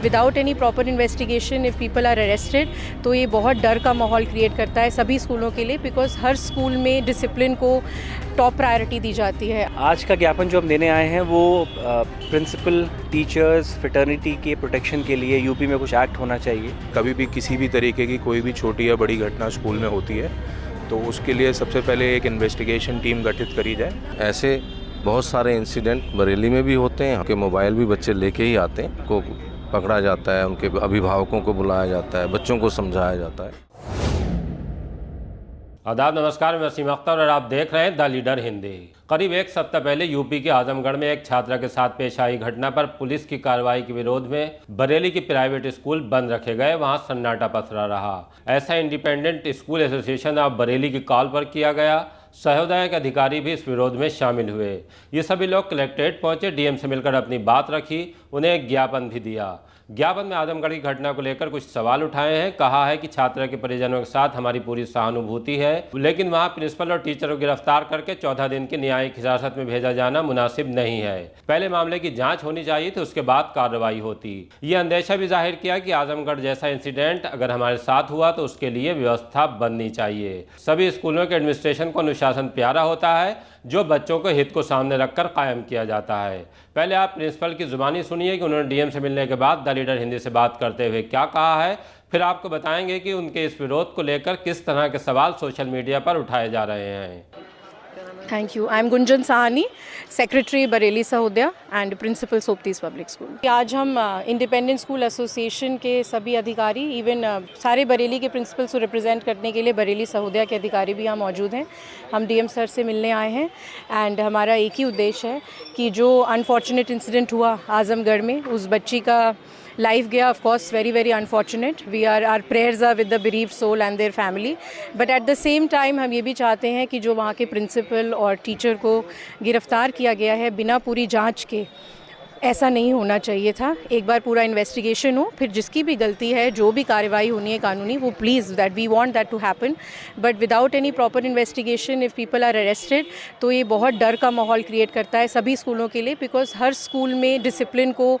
Without any proper investigation if people are arrested तो ये बहुत डर का माहौल क्रिएट करता है सभी स्कूलों के लिए, बिकॉज हर स्कूल में डिसिप्लिन को टॉप प्रायोरिटी दी जाती है। आज का ज्ञापन जो हम देने आए हैं वो प्रिंसिपल, टीचर्स, फ्रेटर्निटी के प्रोटेक्शन के लिए यूपी में कुछ एक्ट होना चाहिए। कभी भी किसी भी तरीके की कोई भी छोटी या बड़ी घटना स्कूल में होती है तो उसके लिए सबसे पहले एक इन्वेस्टिगेशन टीम गठित करी जाए। ऐसे बहुत सारे इंसिडेंट बरेली में भी होते हैं, उनके मोबाइल भी बच्चे लेके ही आते हैं, को पकड़ा जाता है, उनके अभिभावकों को बुलाया जाता है, बच्चों को समझाया जाता है। आदाब, नमस्कार, मैं वसीम अख्तर और आप देख रहे हैं द लीडर हिंदी। करीब एक सप्ताह पहले यूपी के आजमगढ़ में एक छात्रा के साथ पेश आई घटना पर पुलिस की कार्रवाई के विरोध में बरेली के प्राइवेट स्कूल बंद रखे गए, वहां सन्नाटा पसरा रहा। ऐसा independent school association of Bareilly की कॉल पर किया गया। सहोदय के अधिकारी भी इस विरोध में शामिल हुए। ये सभी लोग कलेक्ट्रेट पहुंचे, डीएम से मिलकर अपनी बात रखी, उन्हें एक ज्ञापन भी दिया। ज्ञापन में आजमगढ़ की घटना को लेकर कुछ सवाल उठाए हैं। कहा है कि छात्रा के परिजनों के साथ हमारी पूरी सहानुभूति है, लेकिन वहां प्रिंसिपल और टीचर को गिरफ्तार करके 14 दिन की न्यायिक हिरासत में भेजा जाना मुनासिब नहीं है। पहले मामले की जांच होनी चाहिए थी, उसके बाद कार्रवाई होती। ये अंदेशा भी जाहिर किया कि आजमगढ़ जैसा इंसिडेंट अगर हमारे साथ हुआ तो उसके लिए व्यवस्था बननी चाहिए। सभी स्कूलों के एडमिनिस्ट्रेशन को अनुशासन प्यारा होता है, जो बच्चों के हित को सामने रखकर कायम किया जाता है। पहले आप प्रिंसिपल की जुबानी सुनिए कि उन्होंने डीएम से मिलने के बाद द लीडर हिंदी से बात करते हुए क्या कहा है, फिर आपको बताएंगे कि उनके इस विरोध को लेकर किस तरह के सवाल सोशल मीडिया पर उठाए जा रहे हैं। Thank you. I am Gunjan Sahni, secretary Bareilly Sahodaya and principal सोपतीस पब्लिक स्कूल। आज हम इंडिपेंडेंट स्कूल एसोसिएशन के सभी अधिकारी, इवन सारे बरेली के प्रिंसिपल्स को रिप्रेजेंट करने के लिए बरेली सहोदया के अधिकारी भी यहाँ मौजूद हैं। हम डीएम सर से मिलने आए हैं एंड हमारा एक ही उद्देश्य है कि जो अनफॉर्चुनेट इंसिडेंट हुआ आजमगढ़ में, उस बच्ची का लाइफ गया, of course very very unfortunate. We are our prayers are with the bereaved soul and their family, but at the same time हम ये भी चाहते हैं कि जो वहाँ के प्रिंसिपल और टीचर को गिरफ्तार किया गया है बिना पूरी जांच के, ऐसा नहीं होना चाहिए था। एक बार पूरा इन्वेस्टिगेशन हो, फिर जिसकी भी गलती है, जो भी कार्रवाई होनी है कानूनी, वो please that we want that to happen, but without any proper investigation if people are arrested तो ये बहुत डर का माहौल क्रिएट करता है सभी स्कूलों के लिए, बिकॉज हर स्कूल में डिसिप्लिन को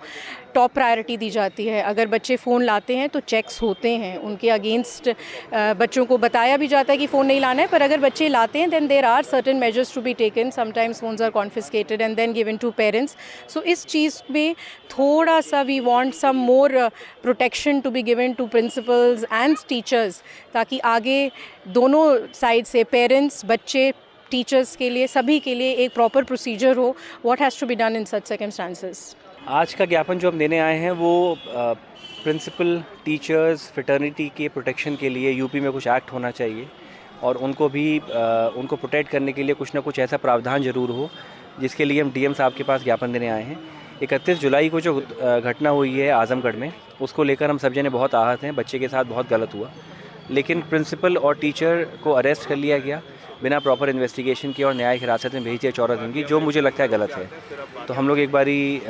टॉप प्रायोरिटी दी जाती है। अगर बच्चे फ़ोन लाते हैं तो चेक्स होते हैं, उनके अगेंस्ट बच्चों को बताया भी जाता है कि फ़ोन नहीं लाना है, पर अगर बच्चे लाते हैं then there are certain measures to be taken. Sometimes phones are confiscated and then given to parents. So इस चीज़ में थोड़ा सा we want some more protection to be given to principals and teachers, ताकि आगे दोनों साइड से parents, बच्चे, टीचर्स के लिए, सभी के लिए एक प्रॉपर प्रोसीजर हो what has to be done in such circumstances. आज का ज्ञापन जो हम देने आए हैं वो प्रिंसिपल, टीचर्स, फ्रेटर्निटी के प्रोटेक्शन के लिए यूपी में कुछ एक्ट होना चाहिए और उनको भी उनको प्रोटेक्ट करने के लिए कुछ ना कुछ ऐसा प्रावधान ज़रूर हो, जिसके लिए हम डीएम साहब के पास ज्ञापन देने आए हैं। 31 जुलाई को जो घटना हुई है आजमगढ़ में, उसको लेकर हम सब जने बहुत आहत हैं। बच्चे के साथ बहुत गलत हुआ, लेकिन प्रिंसिपल और टीचर को अरेस्ट कर लिया गया बिना प्रॉपर इन्वेस्टिगेशन के और न्यायिक हिरासत में भेज दिया 14 दिन की, जो मुझे लगता है गलत है। तो हम लोग एक बारी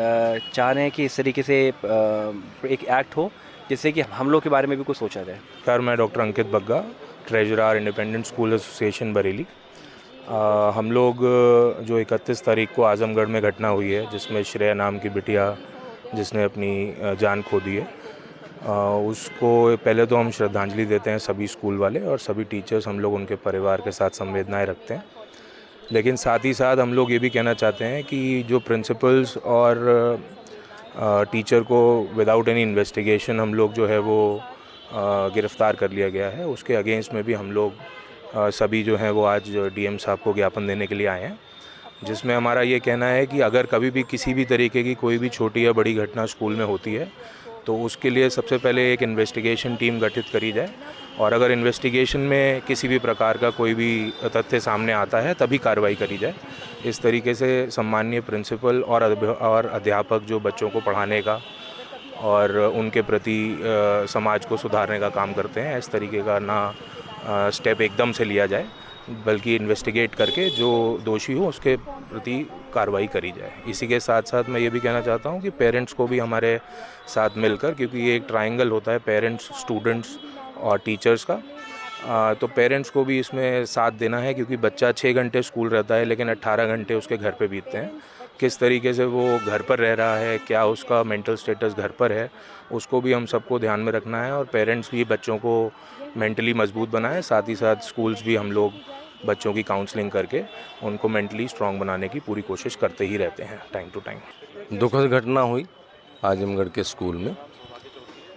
चाह रहे हैं कि इस तरीके से एक एक्ट हो जिससे कि हम लोग के बारे में भी कुछ सोचा जाए। सर, मैं doctor Ankit Bagga, treasurer independent school association Bareilly. हम लोग जो 31 तारीख को आजमगढ़ में घटना हुई है जिसमें श्रेया नाम की बिटिया जिसने अपनी जान खो दी है, उसको पहले तो हम श्रद्धांजलि देते हैं सभी स्कूल वाले और सभी टीचर्स, हम लोग उनके परिवार के साथ संवेदनाएं रखते हैं। लेकिन साथ ही साथ हम लोग ये भी कहना चाहते हैं कि जो प्रिंसिपल्स और टीचर को विदाउट एनी इन्वेस्टिगेशन हम लोग जो है वो गिरफ़्तार कर लिया गया है, उसके अगेंस्ट में भी हम लोग सभी जो हैं वो आज डीएम साहब को ज्ञापन देने के लिए आए हैं, जिसमें हमारा ये कहना है कि अगर कभी भी किसी भी तरीके की कोई भी छोटी या बड़ी घटना स्कूल में होती है तो उसके लिए सबसे पहले एक इन्वेस्टिगेशन टीम गठित करी जाए और अगर इन्वेस्टिगेशन में किसी भी प्रकार का कोई भी तथ्य सामने आता है तभी कार्रवाई करी जाए। इस तरीके से सम्माननीय प्रिंसिपल और अध्यापक जो बच्चों को पढ़ाने का और उनके प्रति समाज को सुधारने का काम करते हैं, इस तरीके का ना स्टेप एकदम से लिया जाए, बल्कि इन्वेस्टिगेट करके जो दोषी हो उसके प्रति कार्रवाई करी जाए। इसी के साथ साथ मैं ये भी कहना चाहता हूँ कि पेरेंट्स को भी हमारे साथ मिलकर, क्योंकि ये एक ट्रायंगल होता है पेरेंट्स, स्टूडेंट्स और टीचर्स का, तो पेरेंट्स को भी इसमें साथ देना है, क्योंकि बच्चा 6 घंटे स्कूल रहता है लेकिन 18 घंटे उसके घर पे बीतते हैं। किस तरीके से वो घर पर रह रहा है, क्या उसका मेंटल स्टेटस घर पर है, उसको भी हम सबको ध्यान में रखना है और पेरेंट्स भी बच्चों को मेंटली मजबूत बनाएं। साथ ही साथ स्कूल्स भी हम लोग बच्चों की काउंसलिंग करके उनको मेंटली स्ट्रांग बनाने की पूरी कोशिश करते ही रहते हैं टाइम टू टाइम। दुखद घटना हुई आजमगढ़ के स्कूल में,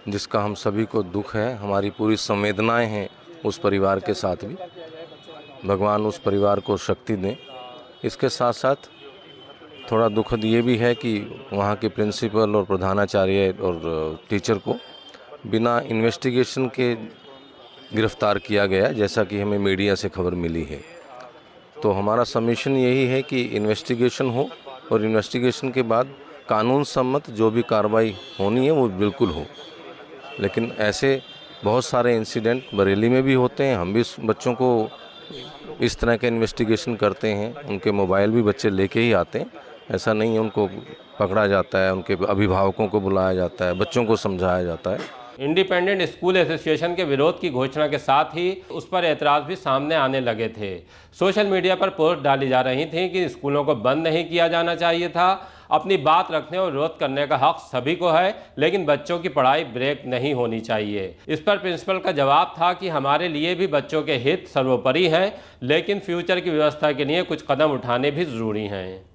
जिसका हम सभी को दुख है, हमारी पूरी संवेदनाएं हैं उस परिवार के साथ भी। भगवान उस परिवार को शक्ति दें। इसके साथ साथ थोड़ा दुखद ये भी है कि वहाँ के प्रिंसिपल और प्रधानाचार्य और टीचर को बिना इन्वेस्टिगेशन के गिरफ्तार किया गया, जैसा कि हमें मीडिया से खबर मिली है। तो हमारा सबमिशन यही है कि इन्वेस्टिगेशन हो और इन्वेस्टिगेशन के बाद कानून सम्मत जो भी कार्रवाई होनी है वो बिल्कुल हो। लेकिन ऐसे बहुत सारे इंसिडेंट बरेली में भी होते हैं। हम भी बच्चों को इस तरह के इन्वेस्टिगेशन करते हैं, उनके मोबाइल भी बच्चे लेके ही आते हैं। ऐसा नहीं है उनको पकड़ा जाता है, उनके अभिभावकों को बुलाया जाता है, बच्चों को समझाया जाता है। इंडिपेंडेंट स्कूल एसोसिएशन के विरोध की घोषणा के साथ ही उस पर एतराज़ भी सामने आने लगे थे। सोशल मीडिया पर पोस्ट डाली जा रही थी कि स्कूलों को बंद नहीं किया जाना चाहिए था। अपनी बात रखने और विरोध करने का हक सभी को है, लेकिन बच्चों की पढ़ाई ब्रेक नहीं होनी चाहिए। इस पर प्रिंसिपल का जवाब था कि हमारे लिए भी बच्चों के हित सर्वोपरि हैं, लेकिन फ्यूचर की व्यवस्था के लिए कुछ कदम उठाने भी ज़रूरी हैं।